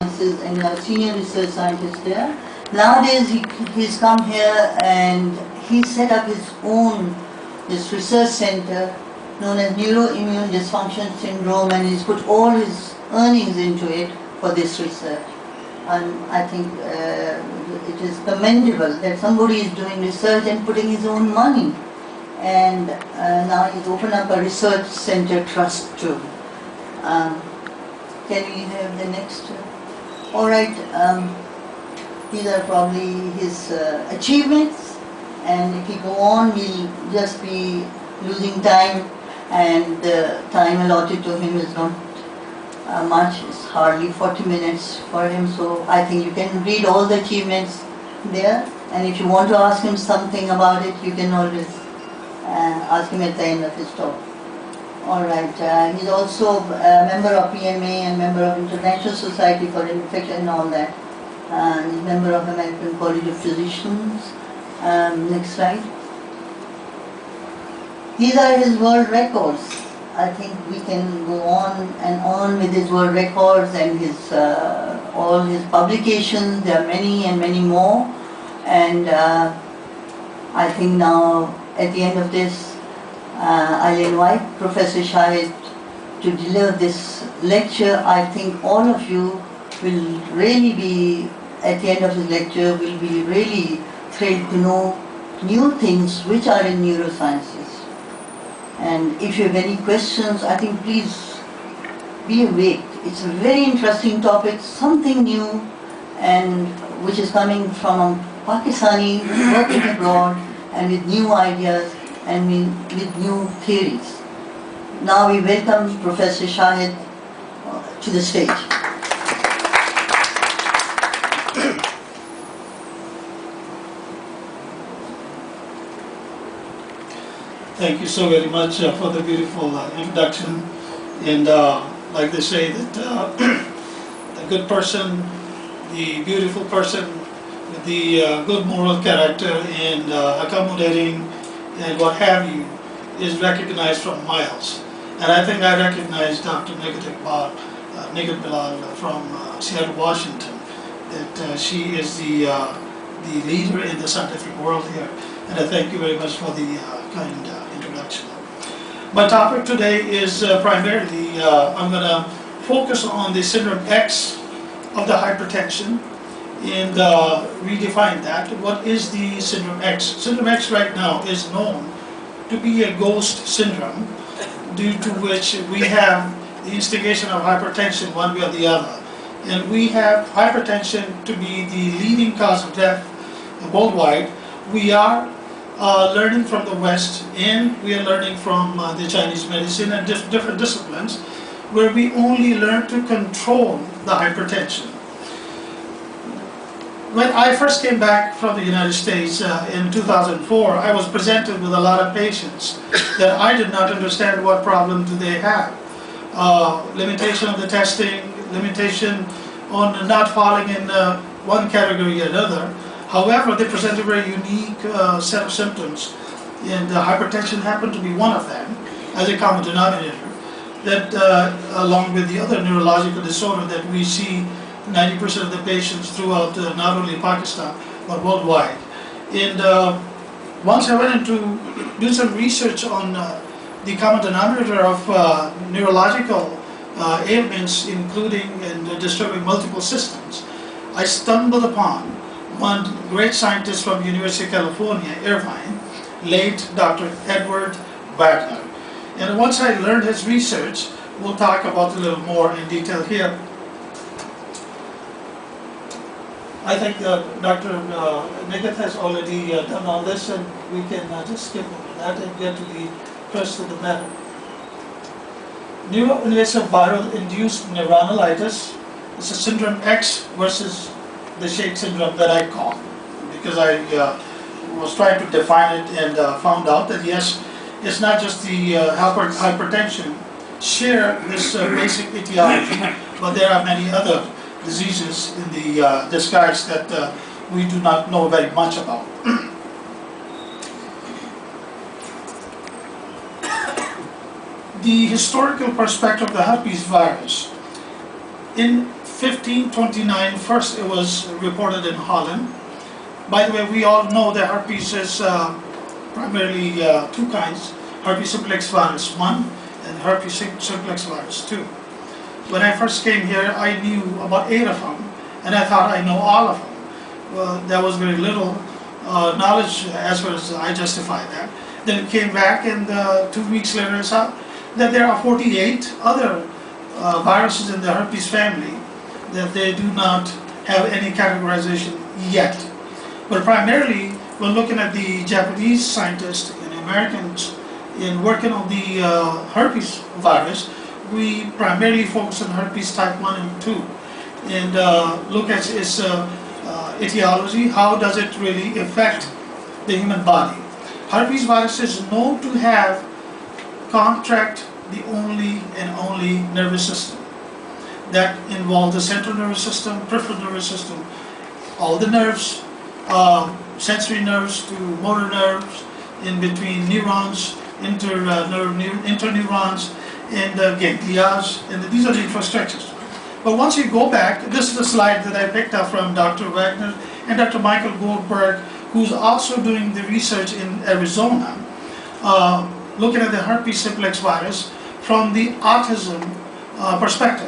and a senior research scientist there. Nowadays he's come here and he set up his own this research center known as Neuroimmune Dysfunction Syndrome, and he's put all his earnings into it for this research. And I think it is commendable that somebody is doing research and putting his own money. And now he's opened up a research center trust too. Can we have the next? All right, these are probably his achievements, and if we go on, we'll just be losing time, and the time allotted to him is not much. It's hardly 40 minutes for him, so I think you can read all the achievements there, and if you want to ask him something about it, you can always ask him at the end of his talk. All right, he's also a member of PMA and member of International Society for Infection and all that. He's a member of American College of Physicians. Next slide. These are his world records. I think we can go on and on with his world records and his all his publications. There are many and many more. And I think now at the end of this, I'll invite Professor Shahid to deliver this lecture. I think all of you will really be, at the end of his lecture, will be really thrilled to know new things which are in neurosciences. And if you have any questions, I think please be awake. It's a very interesting topic, something new, and which is coming from a Pakistani working abroad and with new ideas and with new theories. Now we welcome Professor Shahid to the stage. Thank you so very much for the beautiful introduction. And like they say that the good person, the beautiful person with the good moral character and accommodating and what have you is recognized from miles. And I think I recognize Dr. Nigat Bilal from Seattle, Washington, that she is the leader in the scientific world here. And I thank you very much for the kind introduction. My topic today is primarily, I'm going to focus on the syndrome X of the hypertension and redefine that. What is the syndrome X? Syndrome X right now is known to be a ghost syndrome, due to which we have the instigation of hypertension one way or the other. And we have hypertension to be the leading cause of death worldwide. We are learning from the West, and we are learning from the Chinese medicine and different disciplines, where we only learn to control the hypertension. When I first came back from the United States in 2004, I was presented with a lot of patients that I did not understand what problem do they have. Limitation of the testing, limitation on not falling in one category or another. However, they present a very unique set of symptoms, and hypertension happened to be one of them as a common denominator, that along with the other neurological disorder that we see 90% of the patients throughout not only Pakistan but worldwide. And once I went into do some research on the common denominator of neurological ailments, including and disturbing multiple systems, I stumbled upon one great scientist from the University of California, Irvine, late Dr. Edward Wagner. And once I learned his research, we'll talk about it a little more in detail here. I think Dr. Nigat has already done all this, and we can just skip over that and get to the crux of the matter. Neuroinvasive viral-induced neuronalitis is a syndrome X versus the Sheikh Syndrome that I call, because I was trying to define it and found out that yes, it's not just the hypertension share this basic etiology, but there are many other diseases in the disguise that we do not know very much about. The historical perspective of the herpes virus. In 1529, first it was reported in Holland. By the way, we all know that herpes is primarily two kinds, herpes simplex virus 1 and herpes simplex virus 2. When I first came here, I knew about 8 of them, and I thought I know all of them. Well, there was very little knowledge as far as I justify that. Then it came back, and 2 weeks later I saw that there are 48 other viruses in the herpes family that they do not have any categorization yet. But primarily, when looking at the Japanese scientists and Americans in working on the herpes virus, we primarily focus on herpes type 1 and 2 and look at its etiology. How does it really affect the human body? Herpes virus is known to have contract the only nervous system that involves the central nervous system, peripheral nervous system, all the nerves, sensory nerves to motor nerves, in between neurons, interneurons, and ganglia, and these are the infrastructures. But once you go back, this is a slide that I picked up from Dr. Wagner and Dr. Michael Goldberg, who's also doing the research in Arizona, looking at the herpes simplex virus from the autism perspective.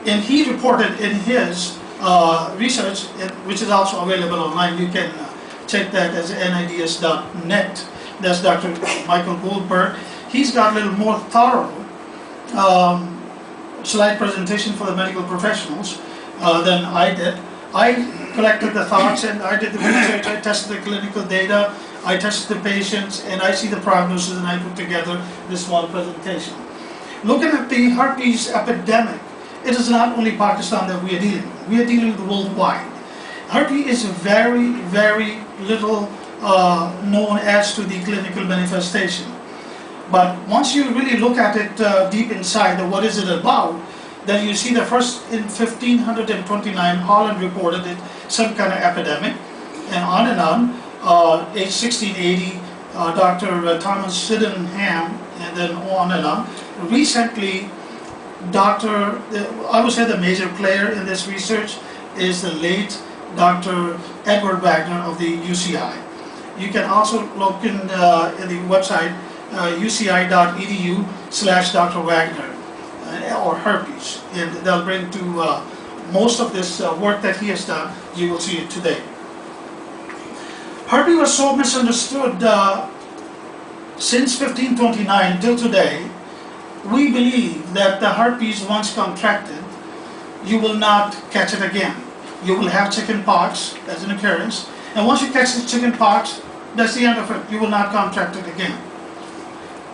And he reported in his research, which is also available online, you can check that as nids.net. That's Dr. Michael Goldberg. He's got a little more thorough slide presentation for the medical professionals than I did. I collected the thoughts and I did the research, I tested the clinical data, I tested the patients, and I see the prognosis, and I put together this small presentation. Looking at the herpes epidemic, it is not only Pakistan that we are dealing with. We are dealing with worldwide. Herpes is very, very little known as to the clinical manifestation. But once you really look at it deep inside, what is it about, then you see the first in 1529, Holland reported it, some kind of epidemic, and on. Age 1680, Dr. Thomas Sydenham, and then on and on. Recently, I would say the major player in this research is the late Dr. Edward Wagner of the UCI. You can also look in the website uci.edu/Dr. Wagner or herpes, and they'll bring to most of this work that he has done. You will see it today. Herpes was so misunderstood since 1529 till today. We believe that the herpes, once contracted, you will not catch it again. You will have chicken pox as an occurrence, and once you catch the chicken pox, that's the end of it. You will not contract it again.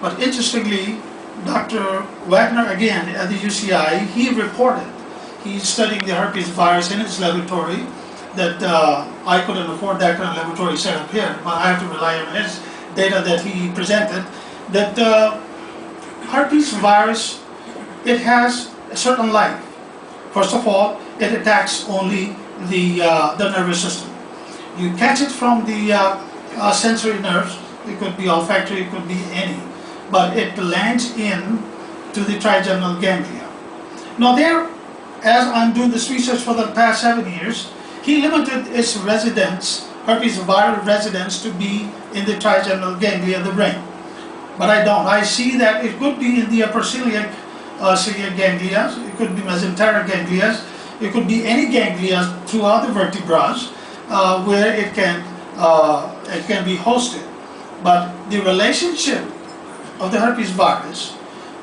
But interestingly, Dr. Wagner again at the UCI, he reported, he's studying the herpes virus in his laboratory, that I couldn't afford that kind of laboratory setup here, but I have to rely on his data that he presented, that herpes virus, it has a certain life. First of all, it attacks only the nervous system. You catch it from the sensory nerves, it could be olfactory, it could be any, but it lands in to the trigeminal ganglia. Now there, as I'm doing this research for the past 7 years, he limited its residence, herpes viral residence, to be in the trigeminal ganglia of the brain. But I don't. I see that it could be in the upper celiac ganglia, it could be mesenteric ganglia, it could be any ganglia throughout the vertebrae where it can be hosted. But the relationship of the herpes virus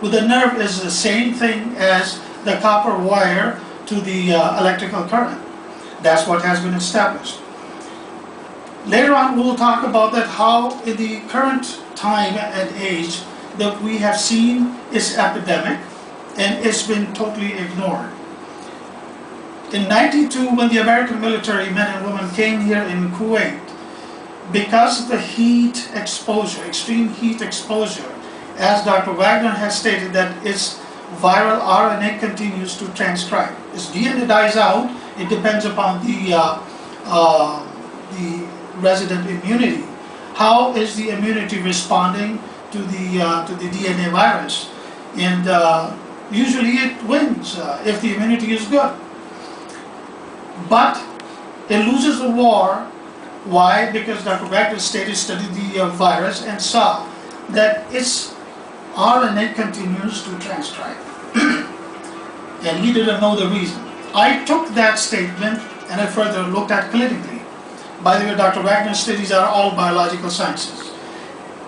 with the nerve is the same thing as the copper wire to the electrical current. That's what has been established. Later on we'll talk about that, how in the current time and age that we have seen its epidemic and it's been totally ignored. In 1992, when the American military men and women came here in Kuwait, because of the heat exposure, extreme heat exposure, as Dr. Wagner has stated, that its viral RNA continues to transcribe. Its DNA dies out. It depends upon the resident immunity. How is the immunity responding to the DNA virus? And usually it wins if the immunity is good. But it loses the war. Why? Because Dr. Wagner studied the virus and saw that its RNA continues to transcribe. And he didn't know the reason. I took that statement and I further looked at clinically. By the way, Dr. Wagner's studies are all biological sciences.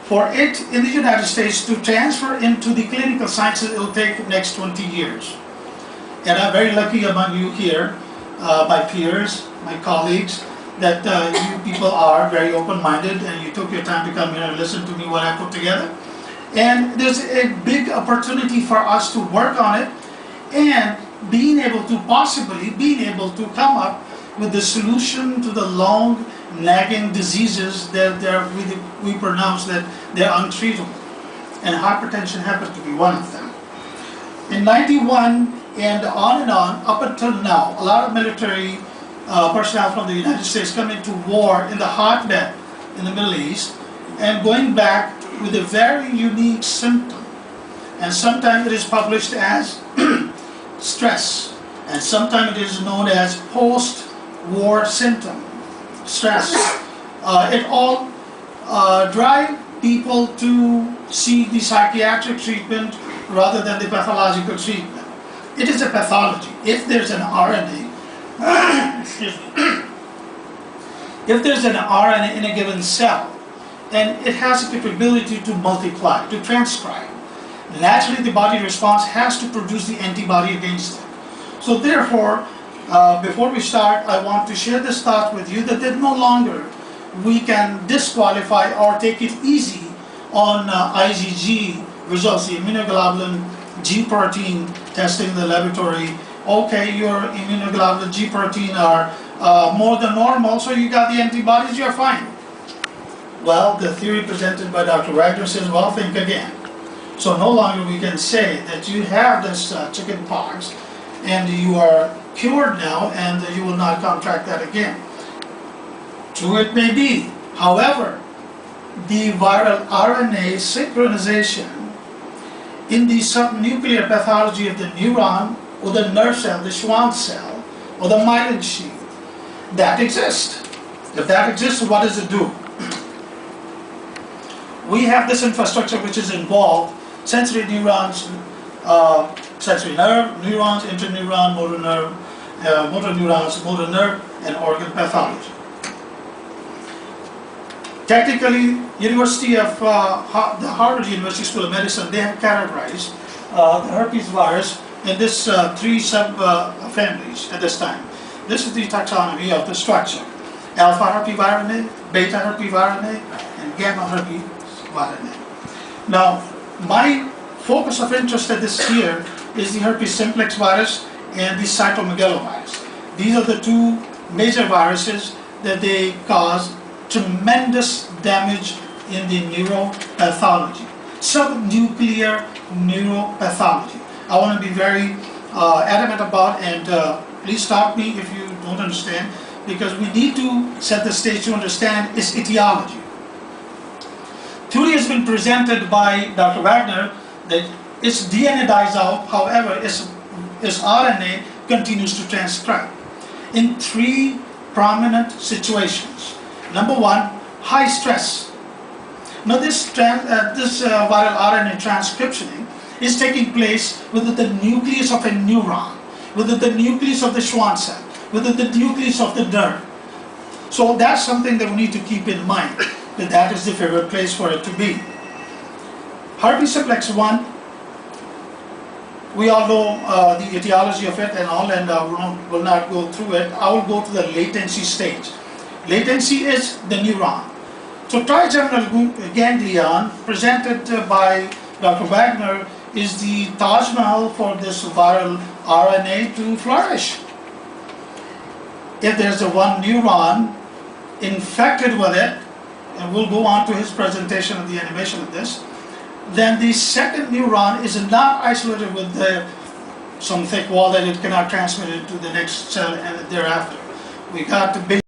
For it in the United States to transfer into the clinical sciences, it will take the next 20 years. And I'm very lucky among you here, my peers, my colleagues, that you people are very open-minded and you took your time to come here and listen to me what I put together. And there's a big opportunity for us to work on it and being able to come up with the solution to the long nagging diseases that we pronounce that they're untreatable. And hypertension happens to be one of them. In 91 and on, up until now, a lot of military personnel from the United States come into war in the hotbed in the Middle East and going back with a very unique symptom. And sometimes it is published as stress, and sometimes it is known as post-war symptom, stress. It all drive people to see the psychiatric treatment rather than the pathological treatment. It is a pathology. If there's an RNA, excuse me, if there's an RNA in a given cell, and it has the capability to multiply, to transcribe, naturally the body response has to produce the antibody against it. So therefore, before we start, I want to share this thought with you that no longer we can disqualify or take it easy on IgG results, the immunoglobulin G protein testing in the laboratory. Okay, your immunoglobulin G protein are more than normal, so you got the antibodies, you're fine. Well, the theory presented by Dr. Wagner says, well, think again. So no longer we can say that you have this chicken pox and you are cured now and you will not contract that again. True it may be. However, the viral RNA synchronization in the subnuclear pathology of the neuron or the nerve cell, the Schwann cell, or the myelin sheath, that exists. If that exists, what does it do? We have this infrastructure which is involved, sensory neurons, sensory nerve, neurons, interneuron, motor nerve, motor neurons, motor nerve, and organ pathology. Technically, University of the Harvard University School of Medicine, they have categorized the herpes virus in this three sub-families at this time. This is the taxonomy of the structure: alpha herpesvirinae, beta herpesvirinae, and gamma herpesvirinae. Now, my focus of interest at this here is the herpes simplex virus and the cytomegalovirus. These are the two major viruses that they cause tremendous damage in the neuropathology, subnuclear neuropathology. I want to be very adamant about, and please stop me if you don't understand, because we need to set the stage to understand its etiology. Theory has been presented by Dr. Wagner that its DNA dies out, however, its RNA continues to transcribe in three prominent situations. Number one, high stress. Now this viral RNA transcriptioning is taking place within the nucleus of a neuron, within the nucleus of the Schwann cell, within the nucleus of the nerve. So that's something that we need to keep in mind, that is the favorite place for it to be. Herpes simplex 1, we all know the etiology of it and all, and will not go through it. I will go to the latency stage. Latency is the neuron. So trigeminal ganglion, presented by Dr. Wagner, is the Taj Mahal for this viral RNA to flourish. If there's a one neuron infected with it, and we'll go on to his presentation of the animation of this, then the second neuron is not isolated with some thick wall that it cannot transmit it to the next cell and thereafter. We got the big